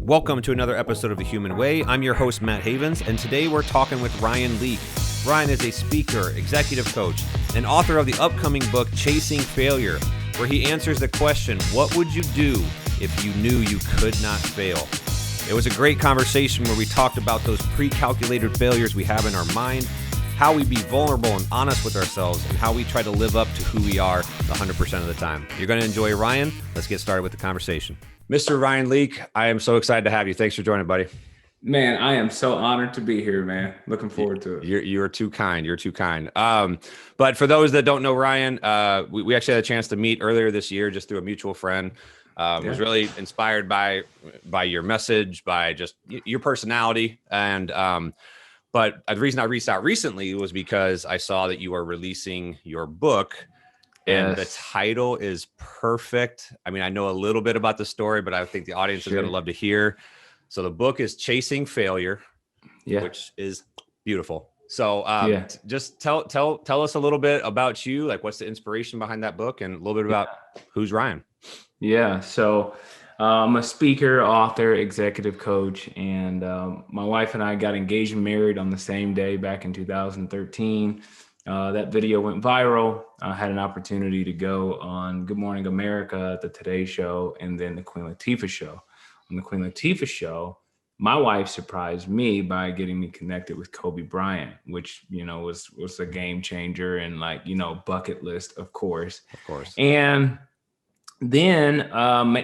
Welcome to another episode of The Human Way. I'm your host, Matt Havens, and today we're talking with Ryan Leak. Ryan is a speaker, executive coach, and author of the upcoming book, Chasing Failure, where he answers the question, what would you do if you knew you could not fail? It was a great conversation where we talked about those pre-calculated failures we have in our mind, how we be vulnerable and honest with ourselves, and how we try to live up to who we are 100% of the time. You're going to enjoy Ryan. Let's get started with the conversation. Mr. Ryan Leak, I am so excited to have you. Thanks for joining, buddy. Man, I am so honored to be here, man. Looking forward to it. You're too kind. You're too kind. But for those that don't know Ryan, we actually had a chance to meet earlier this year just through a mutual friend. Was really inspired by your message, by just your personality. And but the reason I reached out recently was because I saw that you are releasing your book. And the title is perfect. I mean, I know a little bit about the story, but I think the audience is going to love to hear. So the book is Chasing Failure, which is beautiful. So just tell us a little bit about you, like what's the inspiration behind that book, and a little bit about who's Ryan. Yeah. So I'm a speaker, author, executive coach, and my wife and I got engaged and married on the same day back in 2013. That video went viral. I had an opportunity to go on Good Morning America, the Today Show, and then the Queen Latifah Show. On the Queen Latifah Show, my wife surprised me by getting me connected with Kobe Bryant, which, was a game changer and bucket list, of course. And then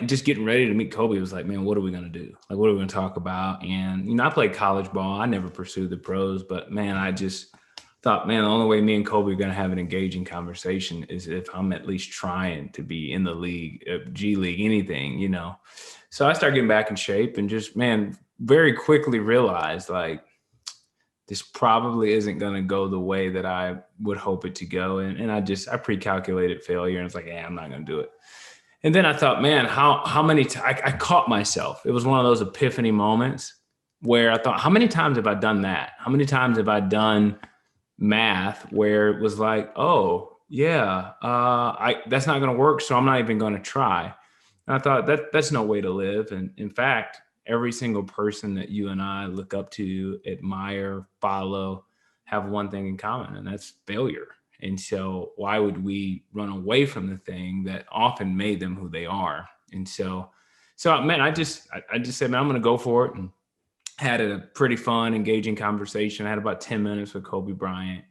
just getting ready to meet Kobe was like, man, what are we going to do? Like, what are we going to talk about? And, I played college ball. I never pursued the pros, but man, I just thought, man, the only way me and Kobe are going to have an engaging conversation is if I'm at least trying to be in the league, G League, anything, So I started getting back in shape and just, man, very quickly realized like this probably isn't going to go the way that I would hope it to go. And I pre-calculated failure and it's like, I'm not going to do it. And then I thought, man, how many I caught myself. It was one of those epiphany moments where I thought, how many times have I done that? How many times have I done math where it was like, that's not going to work, so I'm not even going to try. And I thought that's no way to live. And in fact, every single person that you and I look up to, admire, follow, have one thing in common, and that's failure. And so why would we run away from the thing that often made them who they are? And so man, I just said, man, I'm going to go for it. And had a pretty fun, engaging conversation. I had about 10 minutes with Kobe Bryant,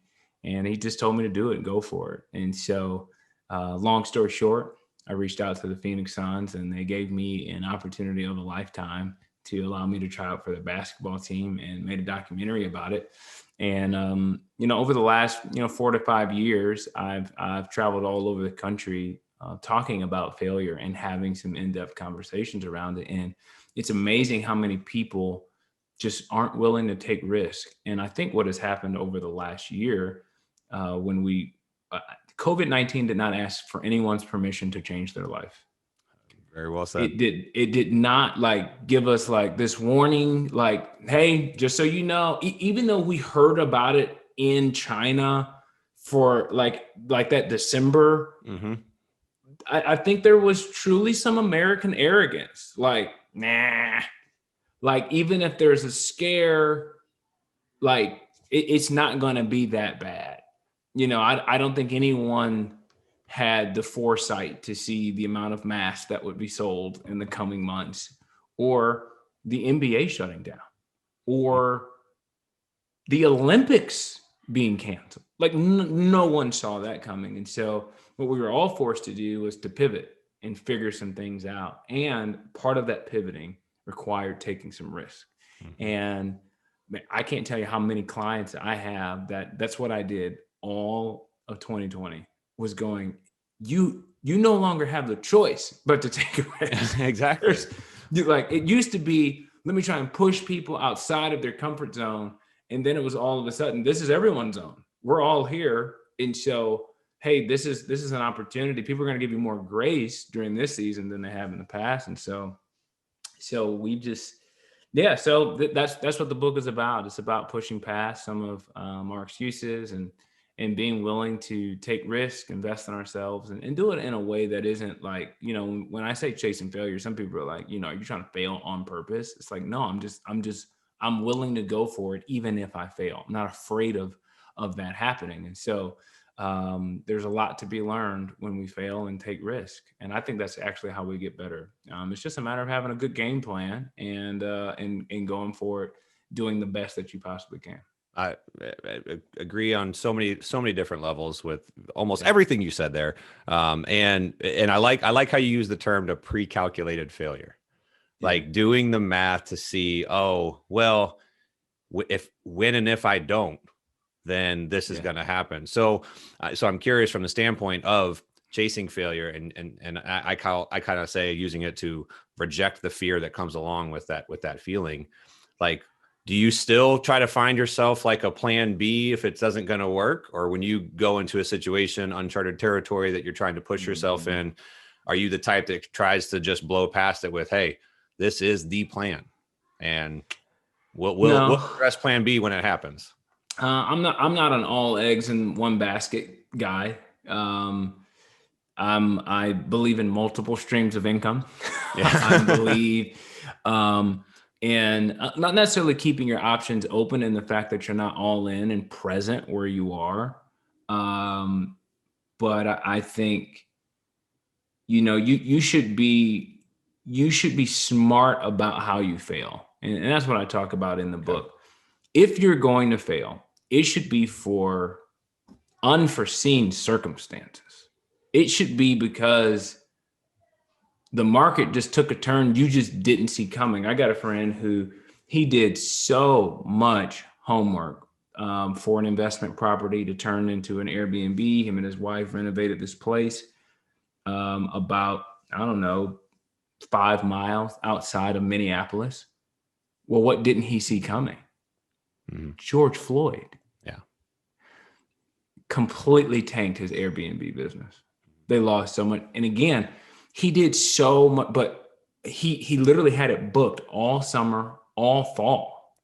and he just told me to do it and go for it. And so long story short, I reached out to the Phoenix Suns, and they gave me an opportunity of a lifetime to allow me to try out for the basketball team, and made a documentary about it. And, over the last, 4 to 5 years, I've traveled all over the country talking about failure and having some in-depth conversations around it. And it's amazing how many people just aren't willing to take risk. And I think what has happened over the last year, when COVID-19 did not ask for anyone's permission to change their life. Very well said. It did not give us this warning, hey, just so you know, even though we heard about it in China for like that December, I think there was truly some American arrogance, nah. Even if there's a scare, it's not going to be that bad. I don't think anyone had the foresight to see the amount of masks that would be sold in the coming months, or the NBA shutting down, or the Olympics being canceled. No one saw that coming. And so what we were all forced to do was to pivot and figure some things out. And part of that pivoting required taking some risk. And I can't tell you how many clients I have that's what I did all of 2020 was going, you no longer have the choice but to take a risk. Exactly. It used to be, let me try and push people outside of their comfort zone. And then it was all of a sudden, this is everyone's zone. We're all here. And so, hey, this is an opportunity. People are going to give you more grace during this season than they have in the past. And so we just, so that's what the book is about. It's about pushing past some of our excuses and and being willing to take risk, invest in ourselves, and do it in a way that isn't like, when I say chasing failure, some people are like, are you trying to fail on purpose? It's like, no, I'm willing to go for it, even if I fail. I'm not afraid of that happening. And so there's a lot to be learned when we fail and take risk. And I think that's actually how we get better. It's just a matter of having a good game plan and going for it, doing the best that you possibly can. I agree on so many different levels with almost everything you said there. And I like how you use the term to precalculated failure, like doing the math to see, oh, well, when and if I don't, then this is going to happen. So I'm curious from the standpoint of chasing failure, and I kind of say using it to reject the fear that comes along with that feeling. Like, do you still try to find yourself like a plan B if it doesn't going to work? Or when you go into a situation, uncharted territory that you're trying to push yourself in, are you the type that tries to just blow past it with, hey, this is the plan, and we'll address plan B when it happens? I'm not an all eggs in one basket guy. I believe in multiple streams of income. I believe, and not necessarily keeping your options open in the fact that you're not all in and present where you are. But I think, you should be smart about how you fail. And that's what I talk about in the book. If you're going to fail, it should be for unforeseen circumstances. It should be because the market just took a turn you just didn't see coming. I got a friend who he did so much homework for an investment property to turn into an Airbnb. Him and his wife renovated this place about, 5 miles outside of Minneapolis. Well, what didn't he see coming? George Floyd. Yeah. Completely tanked his Airbnb business. They lost so much. And again, he did so much, but he literally had it booked all summer, all fall,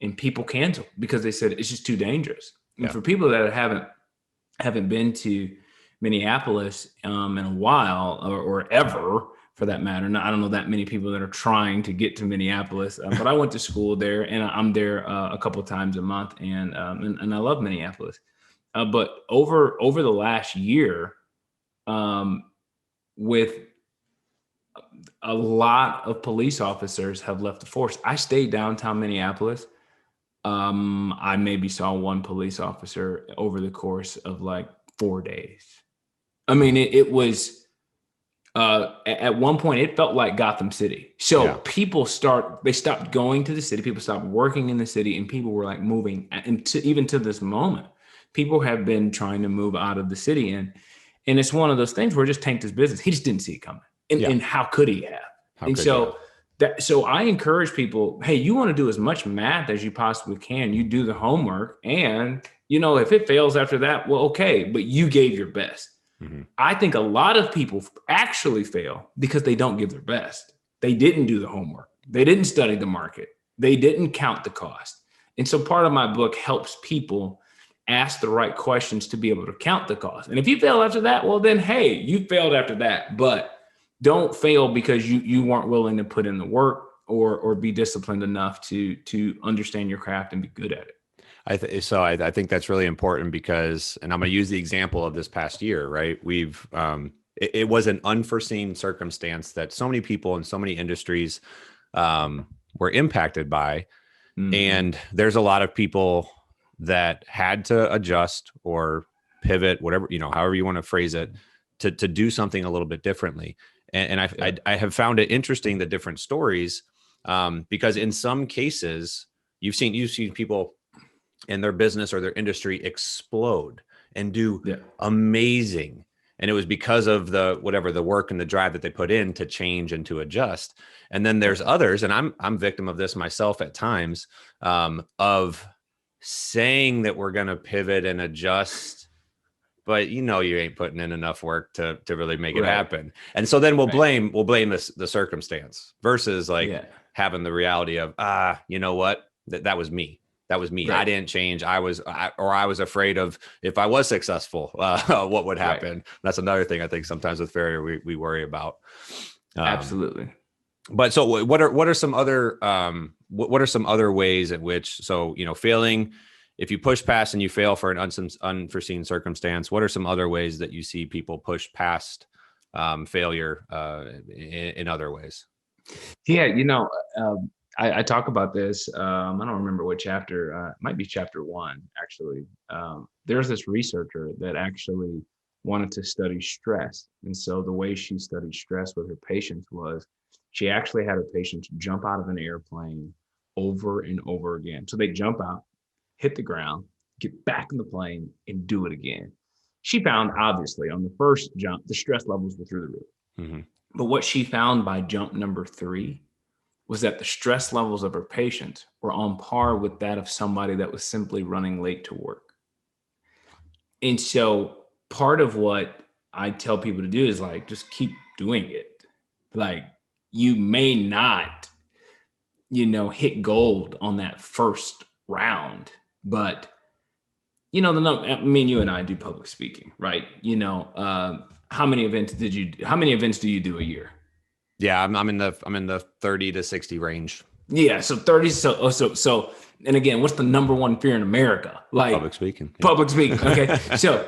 and people canceled because they said it's just too dangerous. And for people that haven't been to Minneapolis in a while or ever, for that matter. Now, I don't know that many people that are trying to get to Minneapolis, but I went to school there, and I'm there a couple of times a month, and I love Minneapolis. But over the last year, with a lot of police officers have left the force. I stayed downtown Minneapolis. I maybe saw one police officer over the course of like 4 days. I mean, it was. At one point, it felt like Gotham City. So people stopped going to the city. People stopped working in the city, and people were like moving. And even to this moment, people have been trying to move out of the city. And it's one of those things where it just tanked his business. He just didn't see it coming. And how could he have? So I encourage people, hey, you want to do as much math as you possibly can. You do the homework. And, if it fails after that, well, okay, but you gave your best. I think a lot of people actually fail because they don't give their best. They didn't do the homework. They didn't study the market. They didn't count the cost. And so part of my book helps people ask the right questions to be able to count the cost. And if you fail after that, well, then, hey, you failed after that. But don't fail because you weren't willing to put in the work or be disciplined enough to understand your craft and be good at it. I think that's really important because, and I'm going to use the example of this past year, right? It was an unforeseen circumstance that so many people in so many industries were impacted by. And there's a lot of people that had to adjust or pivot, whatever, however you want to phrase it, to do something a little bit differently. And I have found it interesting, the different stories, because in some cases you've seen people in their business or their industry explode and do amazing. And it was because of the work and the drive that they put in to change and to adjust. And then there's others, and I'm victim of this myself at times, of saying that we're going to pivot and adjust, but you ain't putting in enough work to really make it happen. And so then we'll blame the circumstance versus having the reality of, you know what, that was me. That was me. Right. I didn't change. I was afraid of if I was successful, what would happen. Right. That's another thing I think sometimes with failure we worry about. Absolutely. But so what are some other what are some other ways in which, so, failing, if you push past and you fail for an unforeseen circumstance, what are some other ways that you see people push past failure in other ways? Yeah, I talk about this. I don't remember what chapter. It might be chapter 1, actually. There's this researcher that actually wanted to study stress. And so the way she studied stress with her patients was she actually had her patients jump out of an airplane over and over again. So they jump out, hit the ground, get back in the plane, and do it again. She found, obviously, on the first jump, the stress levels were through the roof. Mm-hmm. But what she found by jump number 3 was that the stress levels of her patients were on par with that of somebody that was simply running late to work. And so part of what I tell people to do is like, just keep doing it. Like, you may not, hit gold on that first round, but me and you and I do public speaking, right? How many events do you do a year? Yeah, I'm in the 30 to 60 range. Yeah, so 30. So, and again, what's the number one fear in America? Like public speaking. Yeah. Public speaking. Okay, so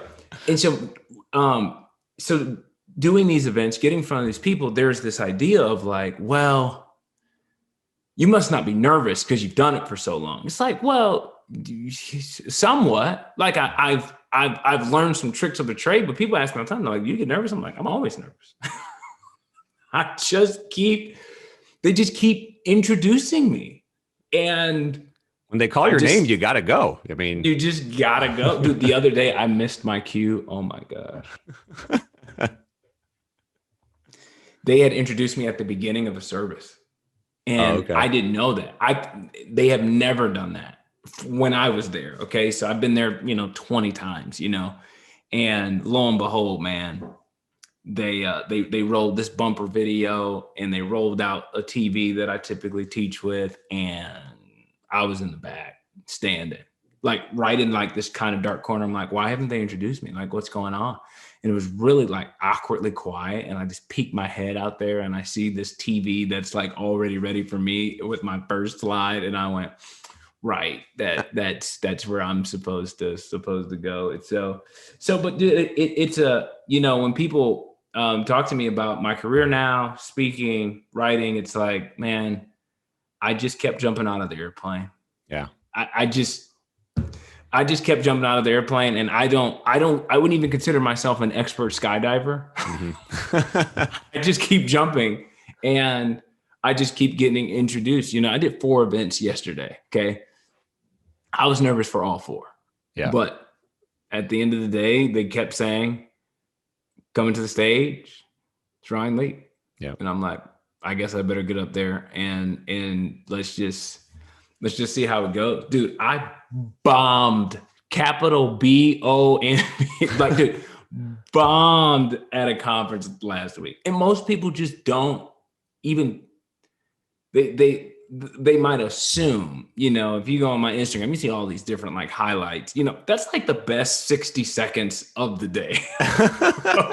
doing these events, getting in front of these people, there's this idea of like, well, you must not be nervous because you've done it for so long. It's like, well, somewhat. Like I've learned some tricks of the trade, but people ask me all the time, like, you get nervous? I'm like, I'm always nervous. They just keep introducing me. And when they call your name, you got to go. I mean, you just got to go. Dude, the other day I missed my cue. Oh my gosh. They had introduced me at the beginning of the service. And I didn't know that. They have never done that when I was there. Okay. So I've been there, 20 times, and lo and behold, man, they rolled this bumper video and they rolled out a TV that I typically teach with. And I was in the back standing like right in like this kind of dark corner. I'm like, why haven't they introduced me? Like, what's going on? And it was really like awkwardly quiet. And I just peeked my head out there and I see this TV that's like already ready for me with my first slide. And I went, right, that's where I'm supposed to go. It's but it's when people talk to me about my career now, speaking, writing, it's like, man, I just kept jumping out of the airplane. Yeah. I just kept jumping out of the airplane, and I wouldn't even consider myself an expert skydiver. Mm-hmm. I just keep jumping and I just keep getting introduced. I did 4 events yesterday. Okay. I was nervous for all 4. Yeah. But at the end of the day, they kept saying, coming to the stage, it's Ryan Lee. Yeah. And I'm like, I guess I better get up there and let's just see how it goes. Dude, I bombed, capital BOMB, like, dude, bombed at a conference last week. And most people just don't even, they might assume, if you go on my Instagram, you see all these different like highlights, that's like the best 60 seconds of the day.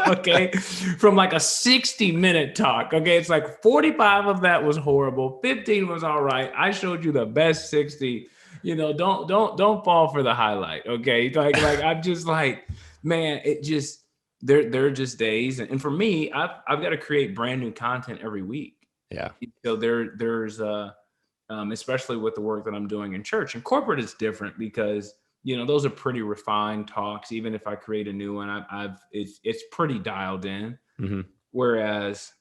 Okay. From like a 60-minute talk. Okay. It's like 45 of that was horrible. 15 was all right. I showed you the best 60, don't fall for the highlight. Okay. Like I'm just like, man, it just, there are just days. And for me, I've got to create brand new content every week. Yeah. So there's especially with the work that I'm doing in church. And corporate is different because, those are pretty refined talks. Even if I create a new one, it's pretty dialed in. Mm-hmm. Whereas,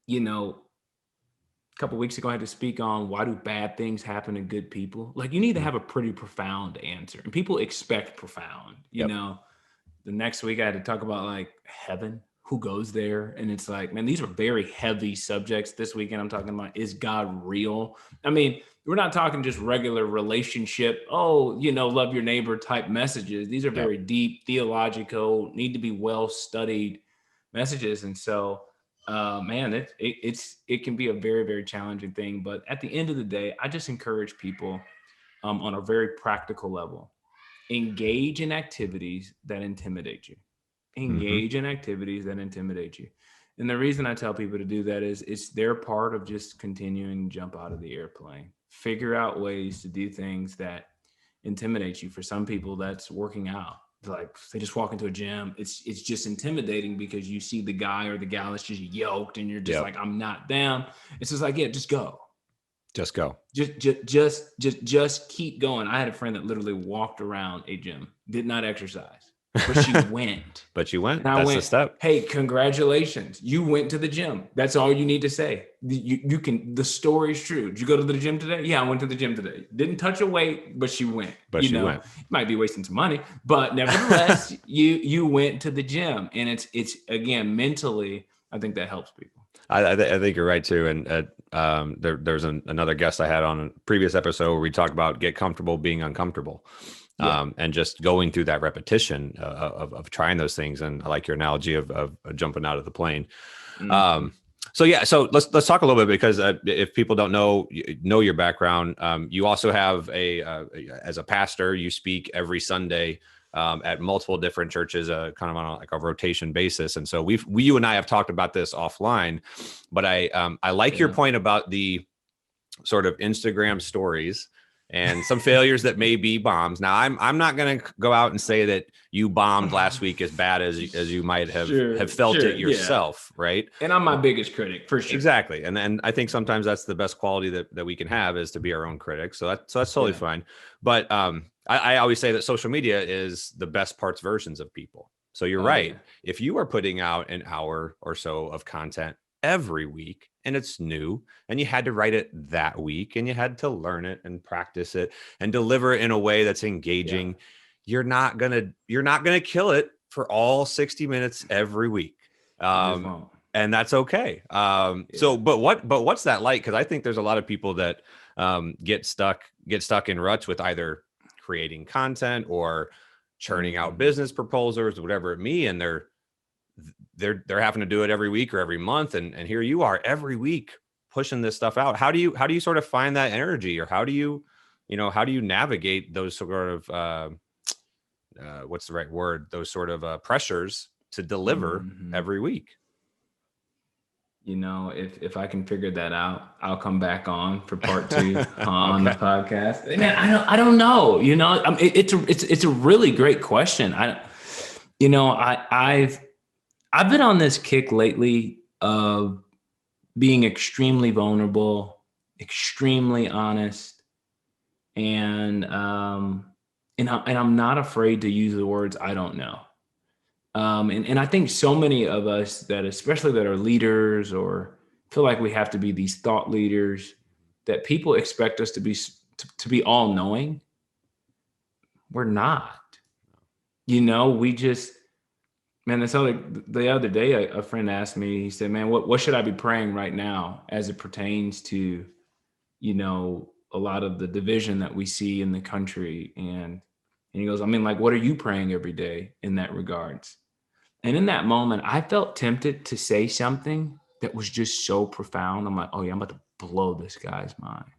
a couple of weeks ago, I had to speak on why do bad things happen to good people? Like, you need to have a pretty profound answer, and people expect profound. The next week I had to talk about like heaven. Who goes there? And it's like, man, these are very heavy subjects. This weekend I'm talking about, is God real? I mean, we're not talking just regular relationship, love your neighbor type messages. These are very deep, theological, need to be well studied messages. And so, man, it can be a very, very challenging thing. But at the end of the day, I just encourage people, on a very practical level. Engage in activities that intimidate you. Engage in activities that intimidate you. And the reason I tell people to do that is it's their part of just continuing to jump out of the airplane. Figure out ways to do things that intimidate you. For some people, that's working out. Like they just walk into a gym. It's just intimidating because you see the guy or the gal that's just yoked and you're just like, I'm not down. It's just like, yeah, just go. Just go. Just keep going. I had a friend that literally walked around a gym, did not exercise, but she went. But you went. And I That's went, the step. hey, congratulations. You went to the gym. That's all you need to say. You can, the story's true. Did you go to the gym today? Yeah, I went to the gym today. Didn't touch a weight, but she went. But she went. You might be wasting some money, but nevertheless, you went to the gym. And it's again, mentally, I think that helps people. I think you're right too. And there's another guest I had on a previous episode where we talked about get comfortable being uncomfortable. And just going through that repetition of trying those things. And I like your analogy of jumping out of the plane. So let's talk a little bit, because if people don't know your background, you also have as a pastor, you speak every Sunday at multiple different churches, kind of on a rotation basis. And so you and I have talked about this offline, but I like your point about the sort of Instagram stories and some failures that may be bombs. Now, I'm not going to go out and say that you bombed last week as bad as you might have felt it yourself, right? And I'm my biggest critic, for sure. Exactly. And I think sometimes that's the best quality that we can have, is to be our own critic. So that's totally fine. But I always say that social media is the best parts versions of people. So you're right. Yeah. If you are putting out an hour or so of content every week, and it's new, and you had to write it that week, and you had to learn it and practice it and deliver it in a way that's engaging, you're not gonna kill it for all 60 minutes every week. And that's okay. So, but what's that like? Because I think there's a lot of people that get stuck in ruts with either creating content or churning out business proposals, whatever it may, and they're having to do it every week or every month. And here you are every week pushing this stuff out. How do you sort of find that energy, or how do you navigate those sort of, what's the right word? Those sort of pressures to deliver every week? If I can figure that out, I'll come back on for part 2 on the podcast. Man, I don't know. It's a really great question. I've been on this kick lately of being extremely vulnerable, extremely honest, and I'm not afraid to use the words I don't know. And I think so many of us that are leaders or feel like we have to be these thought leaders, that people expect us to be all knowing. We're not. We just. Man, the other day, a friend asked me, he said, man, what should I be praying right now as it pertains to, a lot of the division that we see in the country? And he goes, what are you praying every day in that regards? And in that moment, I felt tempted to say something that was just so profound. I'm like, oh yeah, I'm about to blow this guy's mind.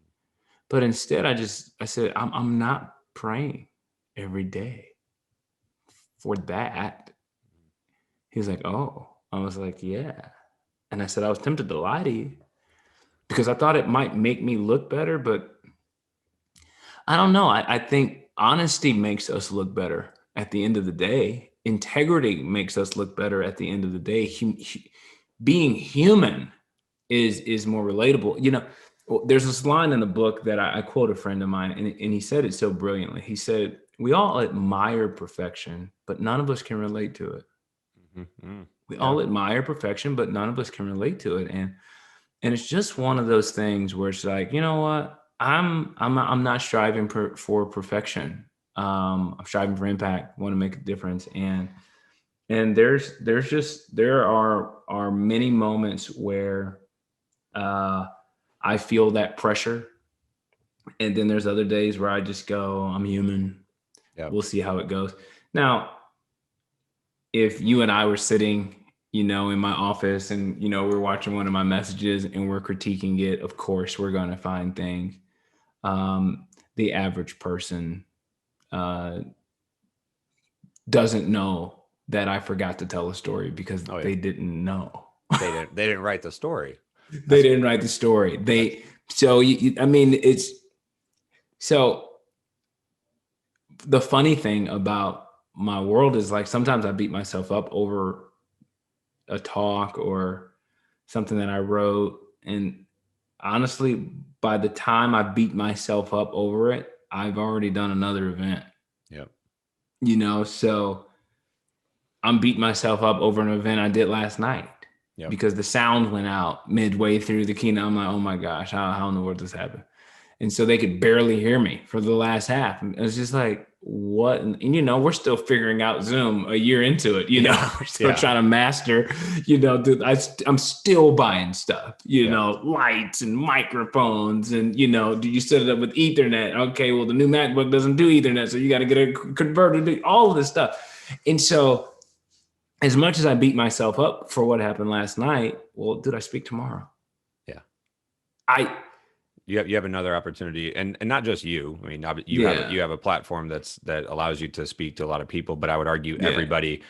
But instead, I said, I'm not praying every day for that. He's like, oh. I was like, yeah. And I said, I was tempted to lie to you because I thought it might make me look better, but I don't know. I think honesty makes us look better at the end of the day. Integrity makes us look better at the end of the day. Being human is more relatable. There's this line in the book that I quote a friend of mine, and he said it so brilliantly. He said, we all admire perfection, but none of us can relate to it. We all admire perfection, but none of us can relate to it. And it's just one of those things where it's like, you know what? I'm not striving for perfection. I'm striving for impact, want to make a difference. And there are many moments where I feel that pressure. And then there's other days where I just go, I'm human. Yep. We'll see how it goes. Now, if you and I were sitting, in my office and, we're watching one of my messages and we're critiquing it, of course, we're going to find things. the average person doesn't know that I forgot to tell a story because they didn't know. They didn't write the story. They didn't write the story. So the funny thing about my world is like sometimes I beat myself up over a talk or something that I wrote. And honestly, by the time I beat myself up over it, I've already done another event. Yep. So I'm beating myself up over an event I did last night because the sound went out midway through the keynote. I'm like, oh my gosh, how in the world does this happen? And so they could barely hear me for the last half. And it was just like, what? And we're still figuring out Zoom a year into it. We're still trying to master, dude, I'm still buying stuff, lights and microphones. And, do you set it up with Ethernet? Okay, well, the new MacBook doesn't do Ethernet. So you got to get a converter, do all of this stuff. And so as much as I beat myself up for what happened last night, well, dude, I speak tomorrow. Yeah. You have another opportunity, and not just you. I mean, you have a platform that allows you to speak to a lot of people. But I would argue everybody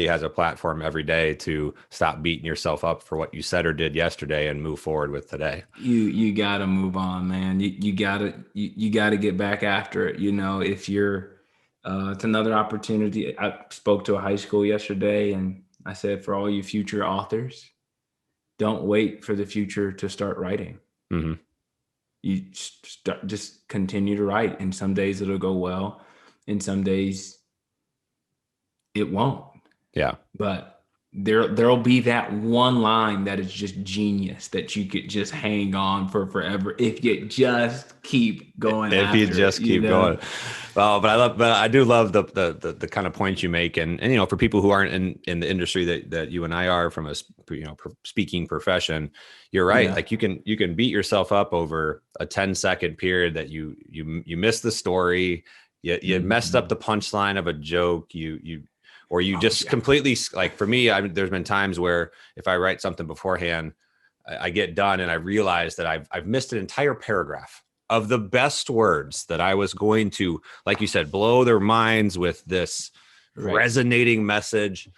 has a platform every day to stop beating yourself up for what you said or did yesterday and move forward with today. You got to move on, man. You got to get back after it. If you're, it's another opportunity. I spoke to a high school yesterday, and I said, for all you future authors, don't wait for the future to start writing. Mm-hmm. You just continue to write, and some days it'll go well, and some days it won't. Yeah. But there'll be that one line that is just genius that you could just hang on for forever if you just keep going. If you just keep going. Well, but I do love the kind of points you make, and for people who aren't in the industry that you and I are from a speaking profession, you're right. Like you can beat yourself up over a 10-second period that you missed the story, you messed up the punchline of a joke, or you just completely, like for me, there's been times where if I write something beforehand, I get done and I realize that I've missed an entire paragraph of the best words that I was going to, like you said, blow their minds with this resonating message.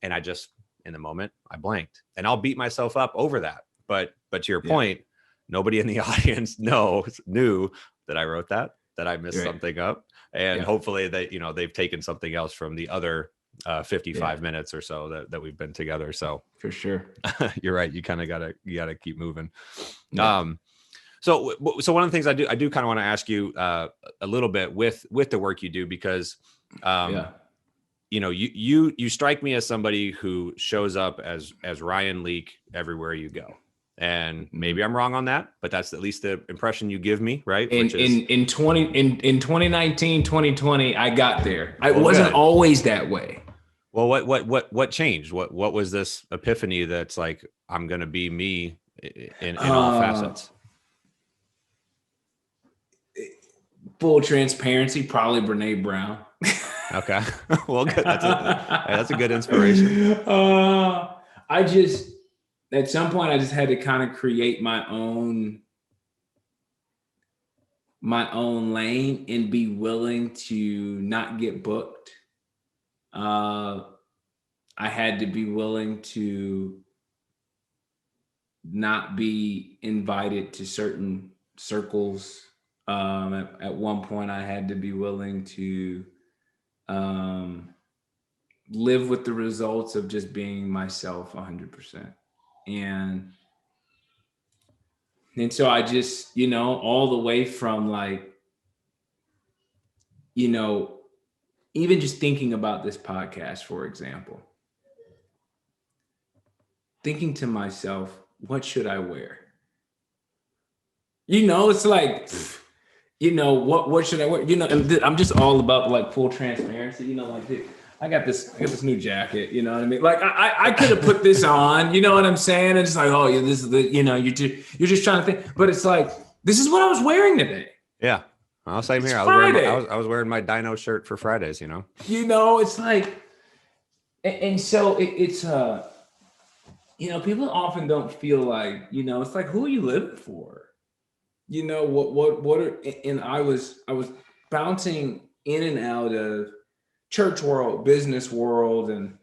And I just, in the moment, I blanked, and I'll beat myself up over that. But to your point, nobody in the audience knew that I wrote that I missed something up. And hopefully they've taken something else from the other 55 minutes or so that we've been together. So for sure. You're right. You kind of gotta keep moving. Yeah. So one of the things I do kind of want to ask you a little bit with the work you do, because you strike me as somebody who shows up as Ryan Leak everywhere you go. And maybe I'm wrong on that, but that's at least the impression you give me, right? In 2019, 2020, I got there. I wasn't always that way. Well, what changed? What was this epiphany that's like, I'm gonna be me in all facets? Full transparency, probably Brene Brown. Okay. Well, good. That's a good inspiration. At some point, I just had to kind of create my own lane and be willing to not get booked. I had to be willing to not be invited to certain circles. At one point, I had to be willing to live with the results of just being myself 100%. And so I just, all the way from like, even just thinking about this podcast, for example, thinking to myself, what should I wear? It's like, what should I wear? And I'm just all about like full transparency, like I got this new jacket, you know what I mean? Like I could have put this on, you know what I'm saying? It's like, oh yeah, this is the, you're just trying to think, but it's like, this is what I was wearing today. Yeah. Well, same here. I was wearing my Dino shirt for Fridays, it's like, and so it's people often don't feel like, it's like, who are you living for? what are, and I was bouncing in and out of church world, business world, and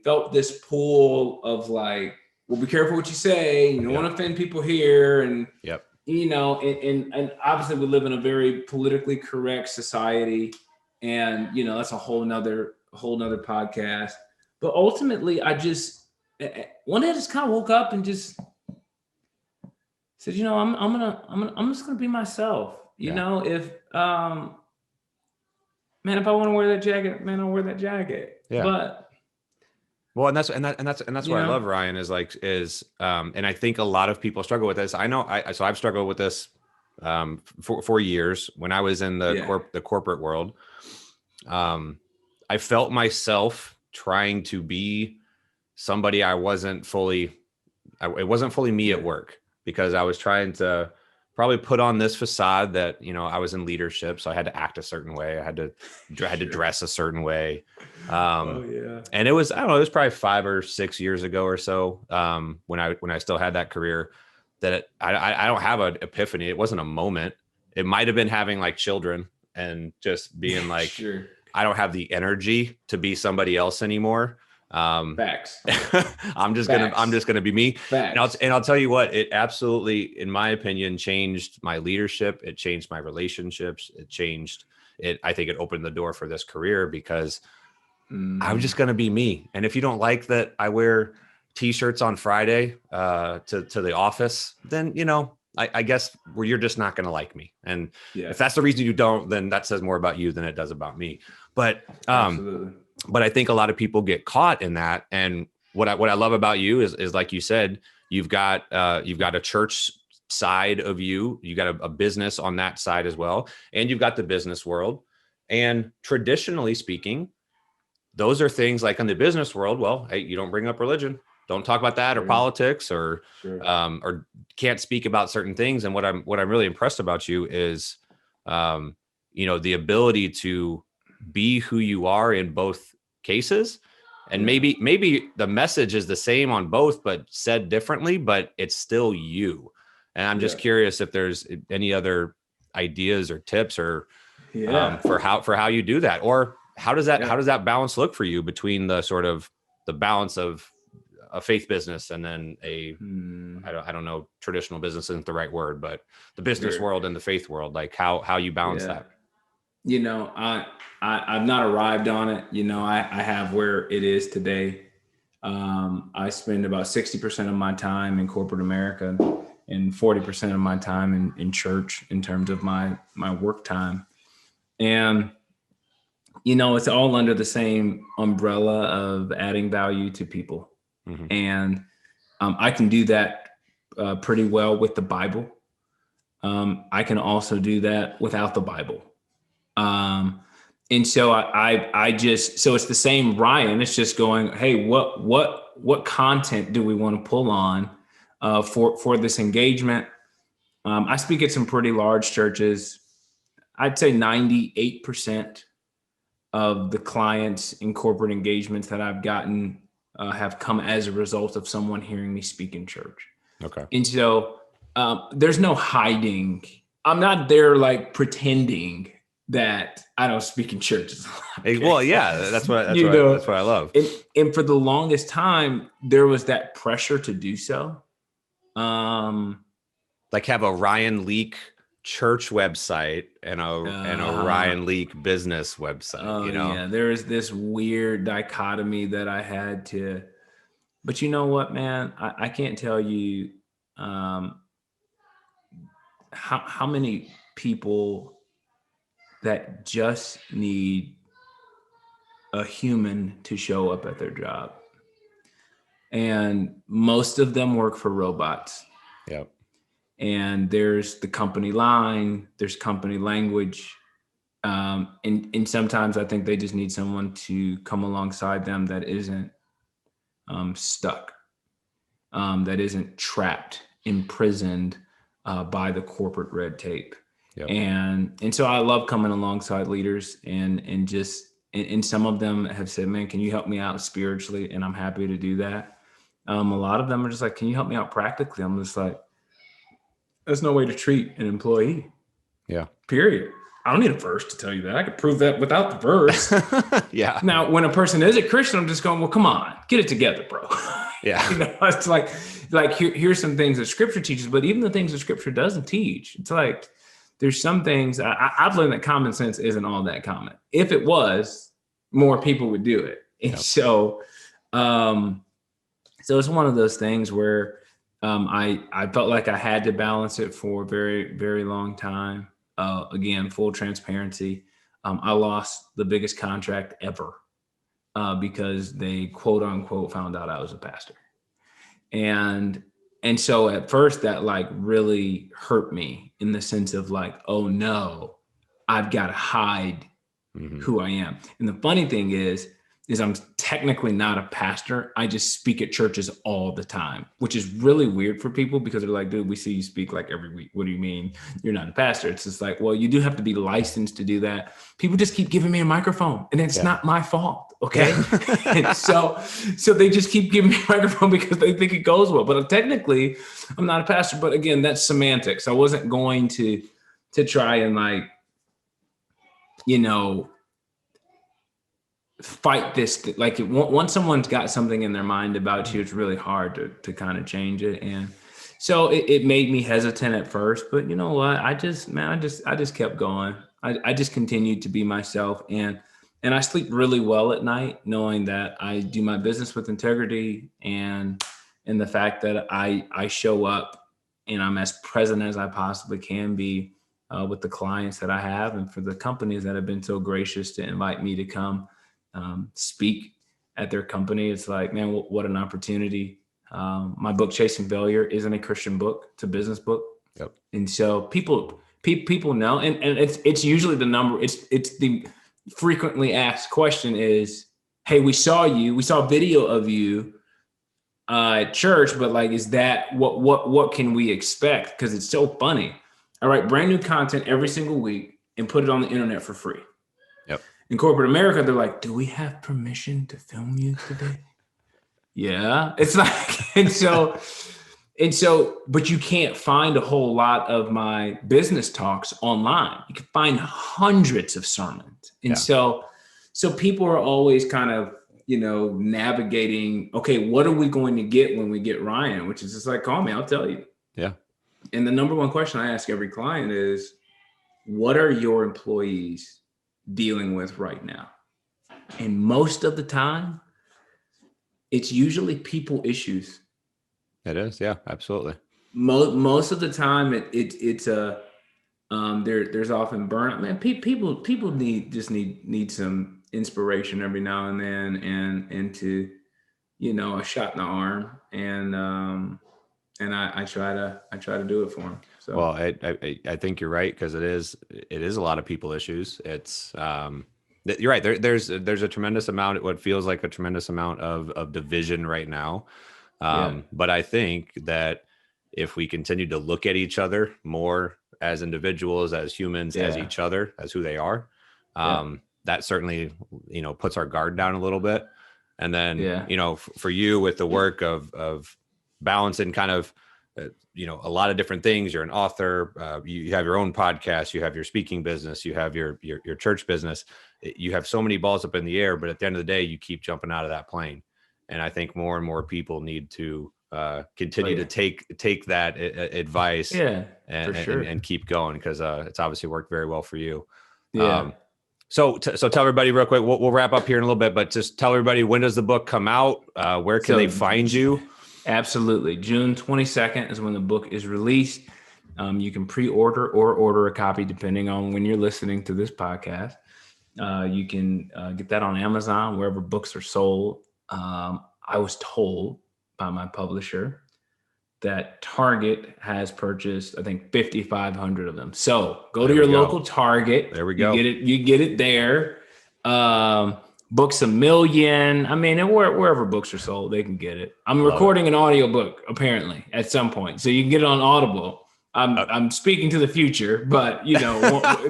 felt this pull of like, well, be careful what you say. You don't want to offend people here. And, Yep. And obviously we live in a very politically correct society, and, that's a whole nother podcast. But ultimately one day I just kind of woke up and just said, I'm just gonna be myself. If man, if I want to wear that jacket, man, I'll wear that jacket. Yeah. But well, and that's what I love, Ryan, and I think a lot of people struggle with this. I know so I've struggled with this for years when I was in the corporate world. I felt myself trying to be somebody I wasn't fully. It wasn't fully me at work, because I was trying to probably put on this facade that, I was in leadership, so I had to act a certain way. I had to dress a certain way. And it was, I don't know, it was probably 5 or 6 years ago or so, when I still had that career, that I don't have an epiphany. It wasn't a moment. It might've been having like children and just being like, sure. I don't have the energy to be somebody else anymore. Facts. I'm just gonna be me. Facts. And I'll tell you what, it absolutely, in my opinion, changed my leadership. It changed my relationships. I think it opened the door for this career, because I'm just gonna be me. And if you don't like that I wear t-shirts on Friday to the office, then I guess you're just not gonna like me. And if that's the reason you don't, then that says more about you than it does about me. But absolutely. But I think a lot of people get caught in that. And what I love about you is like you said, you've got a church side of you got a business on that side as well, and you've got the business world. And traditionally speaking, those are things like in the business world. Well, hey, you don't bring up religion, don't talk about that, or politics, or can't speak about certain things. And what I'm really impressed about you is, the ability to be who you are in both cases. And maybe the message is the same on both, but said differently, but it's still you. And I'm just curious if there's any other ideas or tips or for how you do that, or how does that balance look for you between the sort of the balance of a faith business and then I don't know, traditional business isn't the right word, but the business world and the faith world, like how you balance that. I've not arrived on it. I have where it is today. I spend about 60% of my time in corporate America and 40% of my time in church in terms of my work time. And, it's all under the same umbrella of adding value to people. Mm-hmm. And I can do that pretty well with the Bible. I can also do that without the Bible. And so so it's the same Ryan. It's just going, hey, what content do we want to pull on for this engagement? I speak at some pretty large churches. I'd say 98% of the clients in corporate engagements that I've gotten have come as a result of someone hearing me speak in church. Okay. And so there's no hiding. I'm not there like pretending that I don't speak in churches. Okay. Well, yeah, that's what I love. And for the longest time, there was that pressure to do so. Like have a Ryan Leak church website and a Ryan Leak business website. Yeah, there is this weird dichotomy that I had to. But you know what, man? I can't tell you how many people that just need a human to show up at their job. And most of them work for robots. Yep. And there's the company line, there's company language. And sometimes I think they just need someone to come alongside them that isn't stuck, that isn't trapped, imprisoned by the corporate red tape. Yep. And so I love coming alongside leaders and some of them have said, man, can you help me out spiritually? And I'm happy to do that. A lot of them are just like, can you help me out practically? I'm just like, That's no way to treat an employee. Yeah. Period. I don't need a verse to tell you that. I could prove that without the verse. Yeah. Now, when a person is a Christian, I'm just going, well, come on, get it together, bro. Yeah. It's like here's some things that Scripture teaches, but even the things that Scripture doesn't teach, it's like there's some things I've learned that common sense isn't all that common. If it was, more people would do it. And Yep. so it's one of those things where I felt like I had to balance it for a very, very long time. Again, full transparency. I lost the biggest contract ever because they quote unquote found out I was a pastor. And so at first that like really hurt me in the sense of like, oh no, I've got to hide who I am. And the funny thing is I'm technically not a pastor. I just speak at churches all the time, which is really weird for people because they're like, dude, we see you speak like every week. What do you mean you're not a pastor? It's just like, well, you do have to be licensed to do that. People just keep giving me a microphone and it's not my fault. Okay. And so they just keep giving me a microphone because they think it goes well, but technically I'm not a pastor. But again, that's semantics. I wasn't going to try and like, fight this. Like once someone's got something in their mind about you, it's really hard to kind of change it. And so it made me hesitant at first, but you know what? I just kept going. I just continued to be myself, and I sleep really well at night, knowing that I do my business with integrity, and the fact that I show up and I'm as present as I possibly can be with the clients that I have, and for the companies that have been so gracious to invite me to come speak at their company. It's like, man, what an opportunity. My book, Chasing Failure, isn't a Christian book. It's a business book. Yep. And so people know, and it's usually the number, it's the frequently asked question is, hey, we saw a video of you at church, but like, is that what can we expect? Because it's so funny. I write brand new content every single week and put it on the internet for free. Yep. In corporate America, they're like, do we have permission to film you today? Yeah. It's like, and so, but you can't find a whole lot of my business talks online. You can find hundreds of sermons. And so people are always kind of, navigating, okay, what are we going to get when we get Ryan? Which is just like, call me, I'll tell you. Yeah. And the number one question I ask every client is, what are your employees dealing with right now? And most of the time, it's usually people issues. It is. Yeah, absolutely. Most of the time, it's a there's often burnout. Man, people need some inspiration every now and then, and to a shot in the arm, and I try to do it for them. So. Well, I think you're right, because it is a lot of people issues. It's you're right. There's a tremendous amount, what feels like a tremendous amount of division right now. But I think that if we continue to look at each other more as individuals, as humans, as each other, as who they are, that certainly, puts our guard down a little bit. And then, for you with the work of balancing kind of, a lot of different things. You're an author, you have your own podcast, you have your speaking business, you have your church business. You have so many balls up in the air, but at the end of the day, you keep jumping out of that plane. And I think more and more people need to continue to take that advice and keep going, because it's obviously worked very well for you. Yeah. So tell everybody real quick, we'll wrap up here in a little bit, but just tell everybody, when does the book come out? Where can they find you? Absolutely. June 22nd is when the book is released. You can pre-order or order a copy depending on when you're listening to this podcast. You can get that on Amazon, wherever books are sold. I was told by my publisher that Target has purchased, I think, 5,500 of them. So go to your local Target. There we go. You get it there. Books a million. I mean, wherever books are sold, they can get it. I'm recording an audiobook apparently at some point, so you can get it on Audible. I'm speaking to the future, but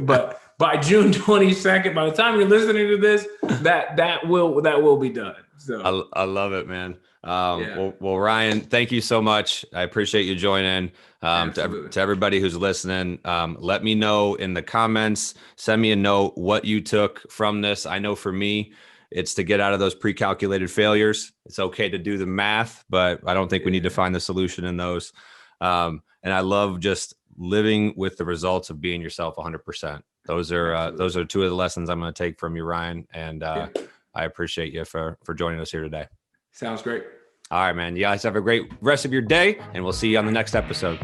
but by June 22nd, by the time you're listening to this, that will be done. So I love it, man. yeah, Well, Ryan, thank you so much. I appreciate you joining. absolutely. To everybody who's listening, let me know in the comments. Send me a note what you took from this. I know for me, it's to get out of those pre-calculated failures. It's okay to do the math, but I don't think we need to Yeah, find the solution in those. And I love just living with the results of being yourself 100%. Those absolutely. are two of the lessons I'm going to take from you, Ryan. And Yeah, I appreciate you for joining us here today. sounds great. All right, man. You guys have a great rest of your day, and we'll see you on the next episode.